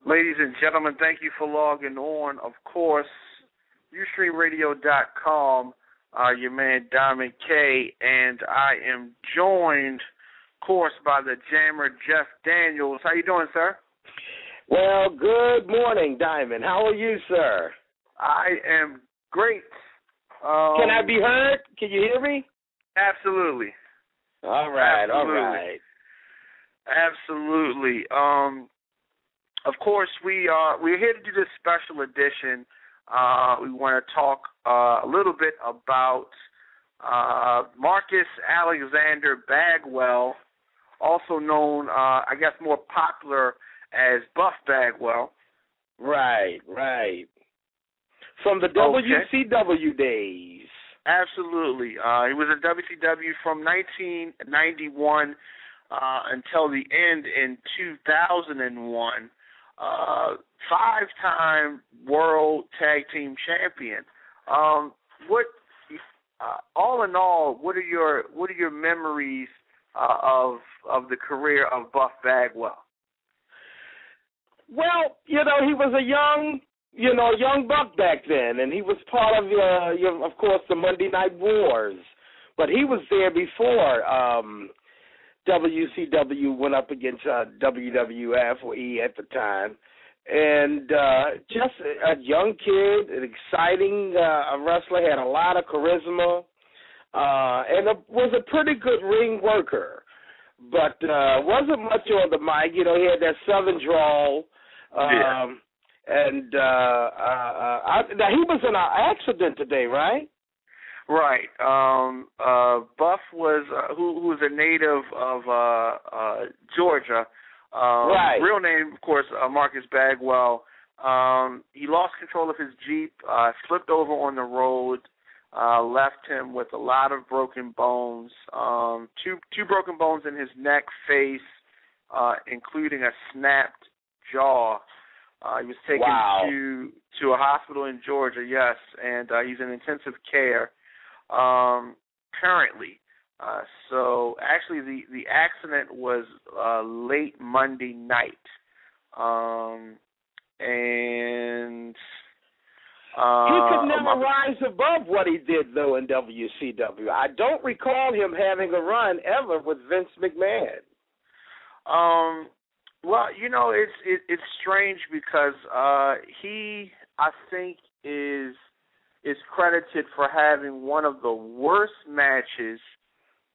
Ladies and gentlemen, thank you for logging on. Of course, UStreamRadio.com, your man Diamond K, and I am joined, of course, by the jammer Jeff Daniels. How you doing, sir? Well, good morning, Diamond. How are you, sir? I am great. Can I be heard? Can you hear me? Absolutely. All right. Absolutely. Of course, we're here to do this special edition. We want to talk a little bit about Marcus Alexander Bagwell, also known, I guess, more popular as Buff Bagwell. Right. From the WCW days. Absolutely. He was in WCW from 1991 until the end in 2001. Five-time World Tag Team Champion. All in all, what are your memories of the career of Buff Bagwell? Well, he was a young buck back then, and he was part of of course, the Monday Night Wars. But he was there before WCW went up against WWF or E at the time, and just a young kid, an exciting wrestler, had a lot of charisma, and was a pretty good ring worker, but wasn't much on the mic. He had that southern drawl, and now he was in an accident today, right? Right. Buff was who was a native of Georgia. Right. Real name, of course, Marcus Bagwell. He lost control of his Jeep, slipped over on the road, left him with a lot of broken bones. Two broken bones in his neck, face, including a snapped jaw. He was taken to a hospital in Georgia, yes, and he's in intensive care currently. So actually the accident was late Monday night. And he could never rise above what he did, though, in WCW. I don't recall him having a run ever with Vince McMahon. Well, it's strange because he, I think, is credited for having one of the worst matches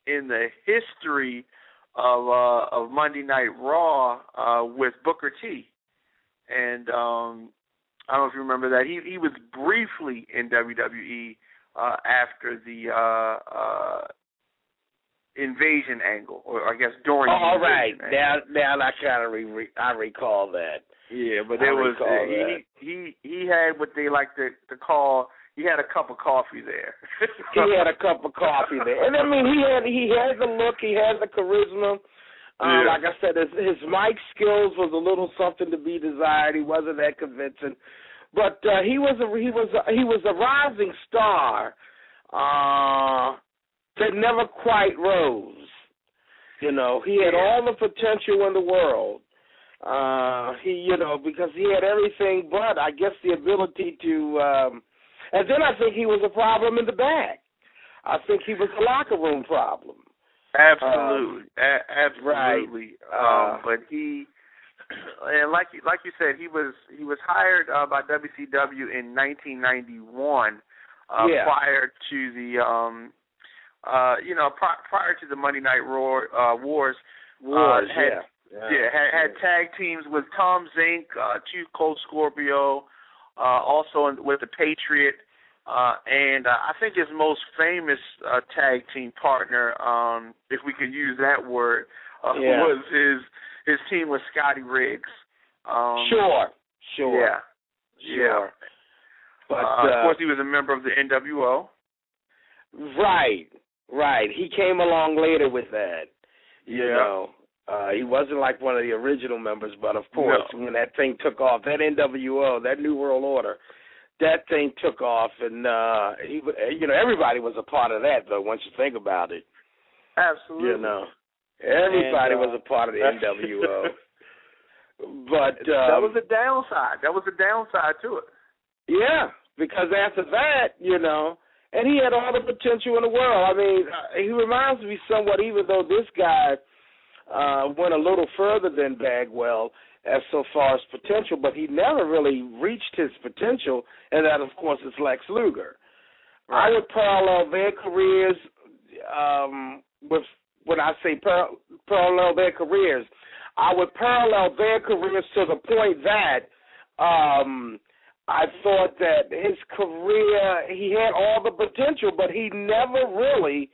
in the history of Monday Night Raw with Booker T. And I don't know if you remember that. He was briefly in WWE after the invasion angle, or I guess during the invasion angle. Now I kind of I recall that. Yeah, but he had what they like to call. He had a cup of coffee there. He had a cup of coffee there, and I mean he had the look, he had the charisma. Like I said, his mic skills was a little something to be desired. He wasn't that convincing, but he was a rising star that never quite rose. He had all the potential in the world. Because he had everything but, I guess, the ability to. And then I think he was a problem in the back. I think he was a locker room problem. Absolutely, absolutely. Right. But he, and like you said, he was hired by WCW in 1991. Prior to the prior to the Monday Night Wars. Had tag teams with Tom Zink, Too Cold Scorpio, also with the Patriot, and I think his most famous tag team partner, if we could use that word, was his team with Scotty Riggs. Sure. Yeah. But of course, he was a member of the NWO. Right. He came along later with that. He wasn't like one of the original members, but of course, when that thing took off, that NWO, that New World Order, that thing took off, and everybody was a part of that, though. Once you think about it, absolutely, everybody was a part of the NWO. But that was a downside. That was a downside to it. Yeah, because after that, and he had all the potential in the world. I mean, he reminds me somewhat, even though this guy went a little further than Bagwell as so far as potential, but he never really reached his potential, and that, of course, is Lex Luger. Right. I would parallel their careers with, when I say parallel their careers, I would parallel their careers to the point that I thought that his career, he had all the potential, but he never really,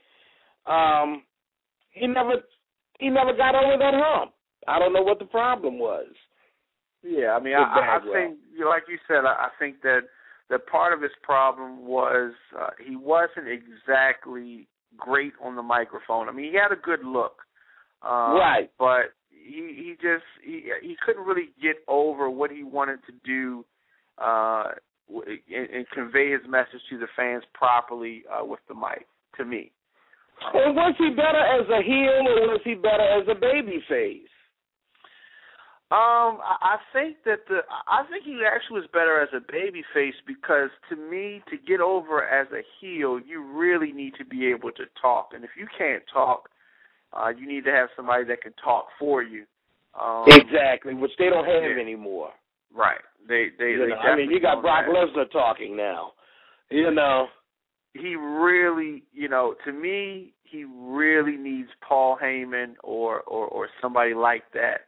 he never got over that hump. I don't know what the problem was. Yeah, I mean, I think, like you said, I think that part of his problem was he wasn't exactly great on the microphone. I mean, he had a good look, right? But he couldn't really get over what he wanted to do and convey his message to the fans properly with the mic. To me. And was he better as a heel or was he better as a baby face? I think he actually was better as a baby face because to me, to get over as a heel, you really need to be able to talk. And if you can't talk, you need to have somebody that can talk for you. Exactly, which they don't have anymore. Right. They I mean, you got Brock Lesnar talking now. He really, to me, he really needs Paul Heyman or somebody like that.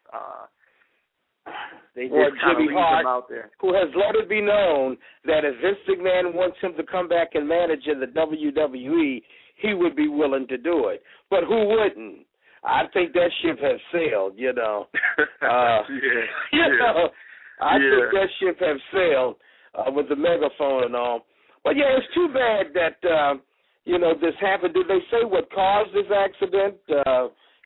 They just kind of leave him out there. Who has let it be known that if Vince McMahon wants him to come back and manage in the WWE, he would be willing to do it. But who wouldn't? I think that ship has sailed, I think that ship has sailed with the megaphone and all. But, yeah, it's too bad that, this happened. Did they say what caused this accident?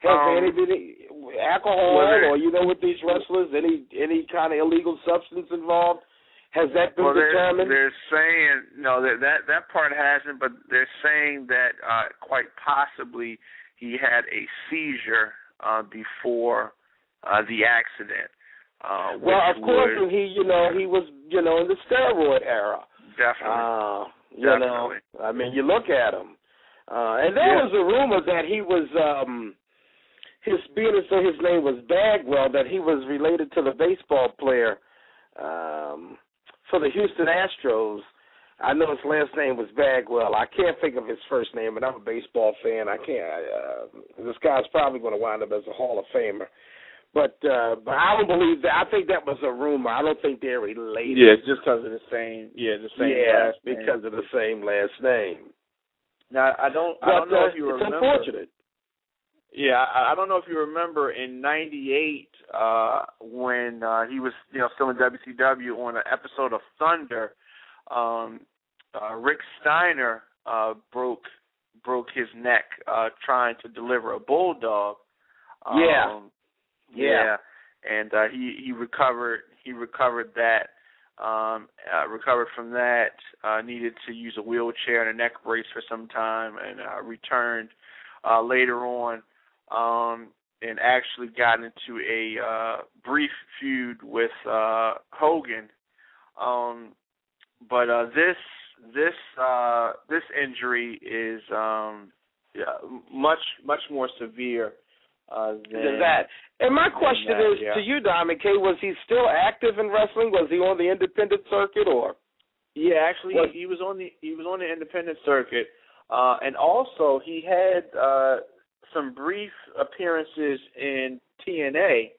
Has anybody alcohol or, with these wrestlers, any kind of illegal substance involved? Has that been determined? They're saying, no, that part hasn't, but they're saying that quite possibly he had a seizure before the accident. Well, of course, he was, in the steroid era. Definitely. Definitely. I mean, you look at him. And there was a rumor that he was, being as though his name was Bagwell, that he was related to the baseball player for the Houston Astros. I know his last name was Bagwell. I can't think of his first name, and I'm a baseball fan. I can't. This guy's probably going to wind up as a Hall of Famer. But I don't believe that. I think that was a rumor. I don't think they're related. Yeah, just because of the same. Last name. Because of the same last name. Now I don't know if you remember. It's unfortunate. Yeah, I don't know if you remember in '98 when he was still in WCW on an episode of Thunder. Rick Steiner broke his neck trying to deliver a bulldog. And he recovered that. Recovered from that. Needed to use a wheelchair and a neck brace for some time, and returned later on. And actually got into a brief feud with Hogan. But this injury is much more severe than that. And my question is to you, Diamond K, was he still active in wrestling? Was he on the independent circuit or? Yeah, actually, he was on the independent circuit, and also he had some brief appearances in TNA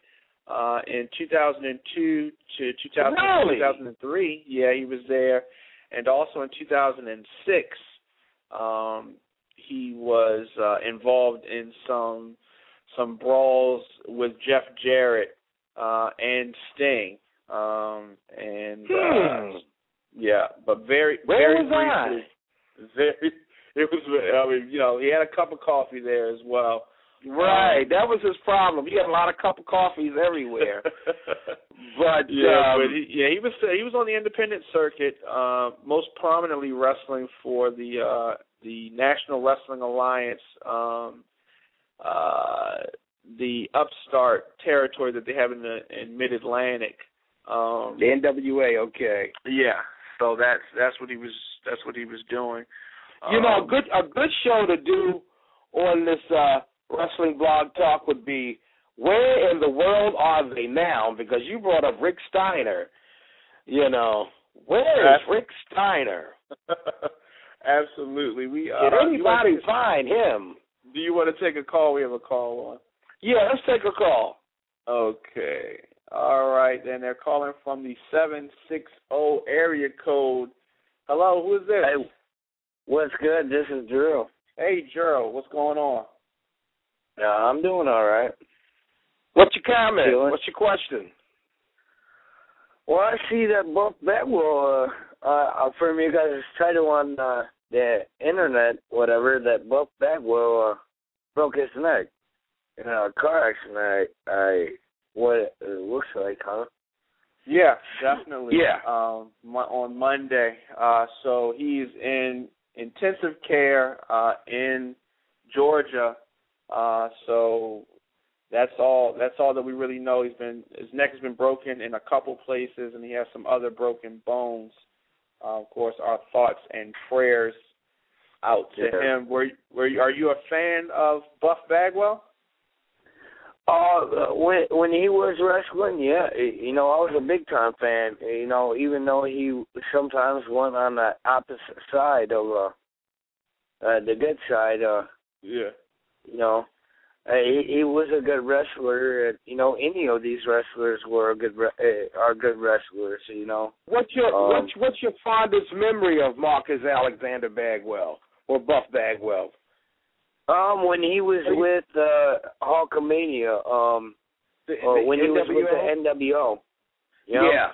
in 2002 to 2003. Yeah, he was there, and also in 2006, he was involved in some brawls with Jeff Jarrett and Sting, but very briefly. It was, he had a cup of coffee there as well. Right, that was his problem. He had a lot of cup of coffees everywhere. But he was on the independent circuit, most prominently wrestling for the National Wrestling Alliance, the upstart territory that they have in Mid-Atlantic. The NWA, okay. Yeah. So that's what he was doing. A good show to do on this wrestling blog talk would be Where in the World Are They Now? Because you brought up Rick Steiner. Where is Rick Steiner? Absolutely. Did anybody find him? Do you want to take a call? We have a call on. Yeah, let's take a call. Okay. All right, then they're calling from the 760 area code. Hello, who is this? Hey, what's good? This is Drew. Hey, Drew, what's going on? I'm doing all right. What's your comment? What's your question? Well, I see that Buff Bagwell, from you guys' title on the internet, whatever, that Buff Bagwell broke his neck in a car accident. What it looks like, huh? Yeah, definitely. Yeah. On Monday. So he's in intensive care in Georgia. So that's all that we really know. His neck has been broken in a couple places, and he has some other broken bones. Of course, our thoughts and prayers out to him. Are you a fan of Buff Bagwell? When he was wrestling, yeah, I was a big time fan. Even though he sometimes went on the opposite side of the good side. Yeah. He was a good wrestler. Any of these wrestlers are good wrestlers. What's your fondest memory of Marcus Alexander Bagwell or Buff Bagwell? When he was with Hulkamania, when he was with the NWO. Yeah.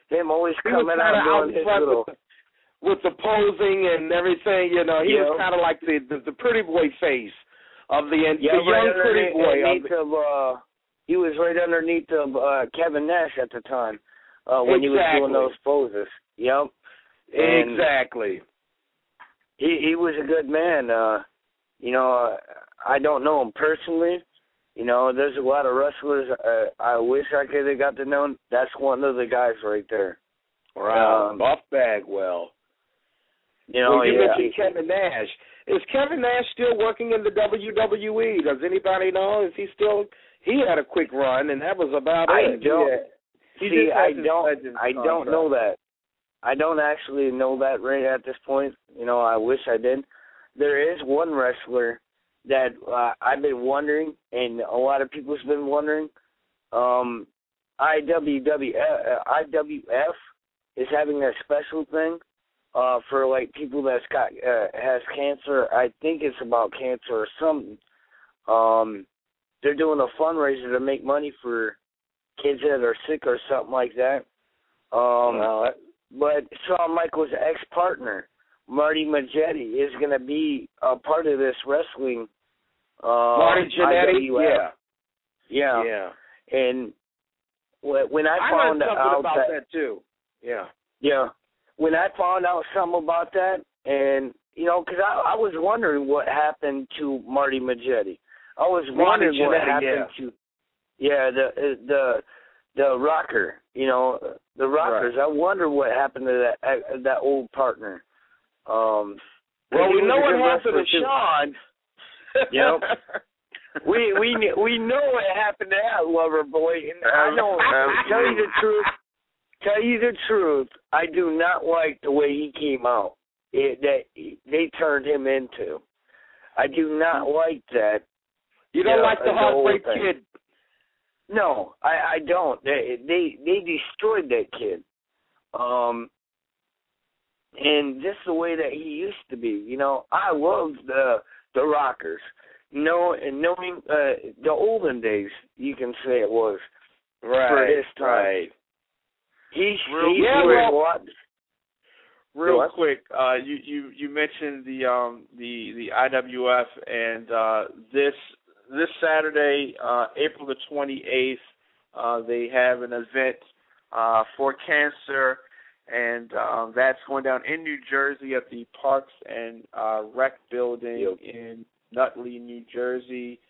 Him always coming out doing his little... With the posing and everything, he was kind of like the pretty boy face of the young pretty boy. He was right underneath of Kevin Nash at the time when he was doing those poses. Yep. And exactly. He was a good man. I don't know him personally. There's a lot of wrestlers I wish I could have got to know him. That's one of the guys right there. Wow. Buff Bagwell. You mentioned Kevin Nash. Is Kevin Nash still working in the WWE? Does anybody know? Is he still? He had a quick run, and that was about it. I don't know that. I don't actually know that right at this point. I wish I did. There is one wrestler that I've been wondering, and a lot of people's been wondering. IWF is having a special thing for like people that's got has cancer. I think it's about cancer or something. They're doing a fundraiser to make money for kids that are sick or something like that. But Shawn Michaels' ex-partner, Marty Jannetty, is going to be a part of this wrestling. Marty Jannetty? IWF. Yeah. And when I found out about that too. Yeah. Yeah. When I found out something about that, and, because I was wondering what happened to Marty Jannetty. I was wondering what happened to, the rocker, the Rockers. Right. I wonder what happened to that old partner. Well, we know what happened to Shawn. We know what happened to that lover boy. And I don't tell you the truth, I do not like the way he came out. That they turned him into. I do not like that. You don't like the Heartbreak Kid? No, I don't. They destroyed that kid. And just the way that he used to be. I loved the Rockers. Knowing the olden days, you can say it was for his time. Right. Real quick, you mentioned the IWF, and this Saturday, April the 28th, they have an event for cancer, and that's going down in New Jersey at the Parks and Rec building in Nutley, New Jersey.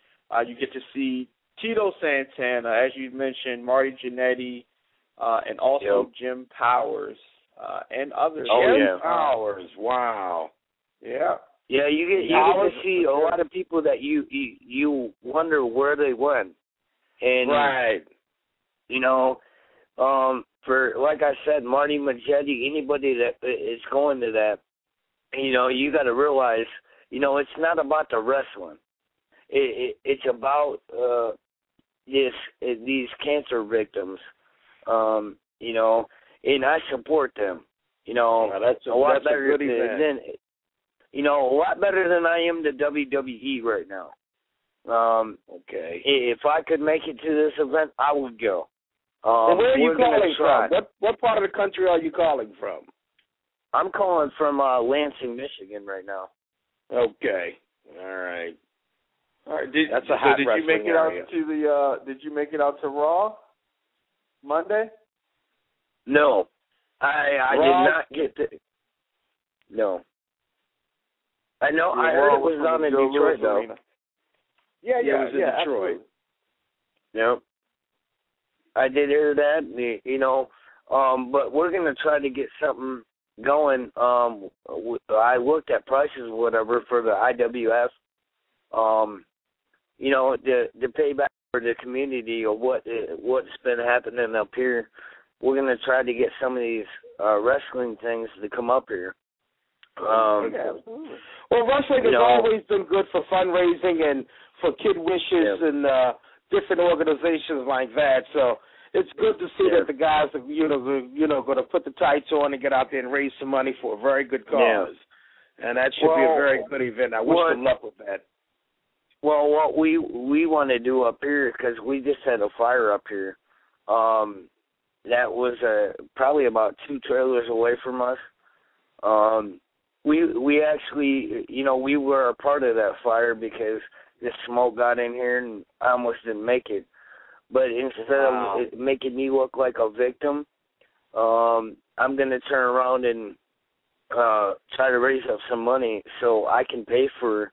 You get to see Tito Santana, as you mentioned, Marty Jannetty, and also Jim Powers and others. Jim Powers, wow. Yeah. Yeah, you get to see a lot of people that you wonder where they went. And, right. You know, for, like I said, Marty Jannetty, anybody that is going to that, you know, you got to realize, you know, it's not about the wrestling. It's about these cancer victims, you know, and I support them. You know, that's a good event. You know, a lot better than I am to WWE right now. Okay. If I could make it to this event, I would go. And where are you calling from? What part of the country are you calling from? I'm calling from Lansing, Michigan right now. Okay. All right. All right. That's a hot wrestling area. Did you make it out to Raw Monday? No, I did not get to. No. I know. I heard it was on in Detroit though. Yeah, it was in Detroit. Absolutely. Yep. I did hear that, you know, but we're going to try to get something going. I looked at prices or whatever for the IWF, you know, the payback for the community or what's been happening up here. We're going to try to get some of these wrestling things to come up here. Well, wrestling has always been good for fundraising and for kid wishes and different organizations like that. So it's good to see that the guys are, you know, going to put the tights on and get out there and raise some money for a very good cause. And that should be a very good event. I wish them luck with that. Well, what we want to do up here, because we just had a fire up here, that was probably about 2 trailers away from us. We actually, you know, we were a part of that fire because the smoke got in here and I almost didn't make it. But instead of it making me look like a victim, I'm going to turn around and try to raise up some money so I can pay for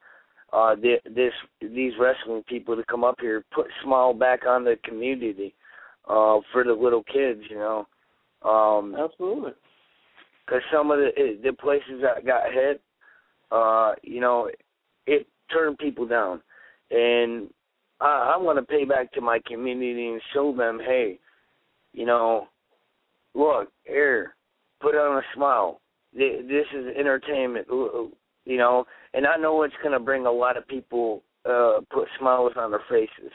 these wrestling people to come up here, put a smile back on the community for the little kids, you know. Absolutely. Because some of the places that got hit, you know, it turned people down. And I want to pay back to my community and show them, hey, you know, look, here, put on a smile. This is entertainment, you know. And I know it's going to bring a lot of people put smiles on their faces,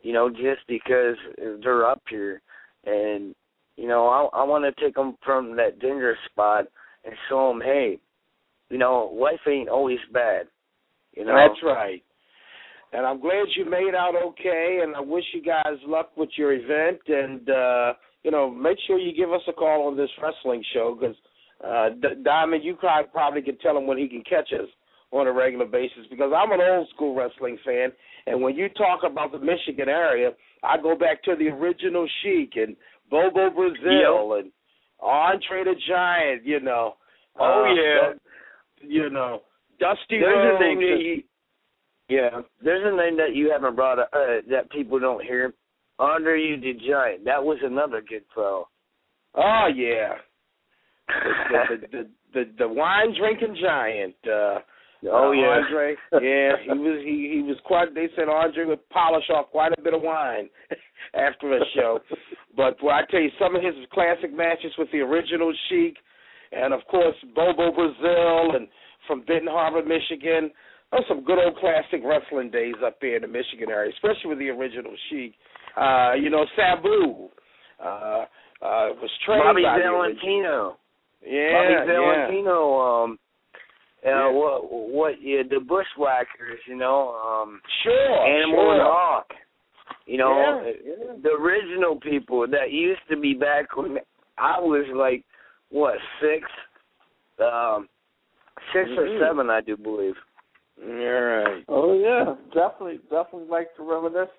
you know, just because they're up here. And, you know, I want to take them from that dangerous spot and show them, hey, you know, life ain't always bad. You know? That's right. And I'm glad you made out okay, and I wish you guys luck with your event. And, you know, make sure you give us a call on this wrestling show because, Diamond, you probably can tell him when he can catch us on a regular basis because I'm an old-school wrestling fan, and when you talk about the Michigan area, I go back to the original Sheik and Bobo Brazil and Andre the Giant, you know. You know, Dusty Rhodes. There's a name that you haven't brought up that people don't hear. Andre the Giant. That was another good fellow. Oh, yeah. the wine drinking giant. Andre. Yeah, he was quite. They said Andre would polish off quite a bit of wine after a show. But I tell you, some of his classic matches with the original Sheik, and of course Bobo Brazil, and from Benton Harbor, Michigan. Those some good old classic wrestling days up there in the Michigan area, especially with the original Sheik. You know, Sabu was trained Bobby by Valentino. Bobby Valentino. The Bushwhackers, you know. Animal and Hawk. You know, the original people that used to be back when I was like, what, 6 or 7, I do believe. All right. Oh yeah, definitely like to reminisce.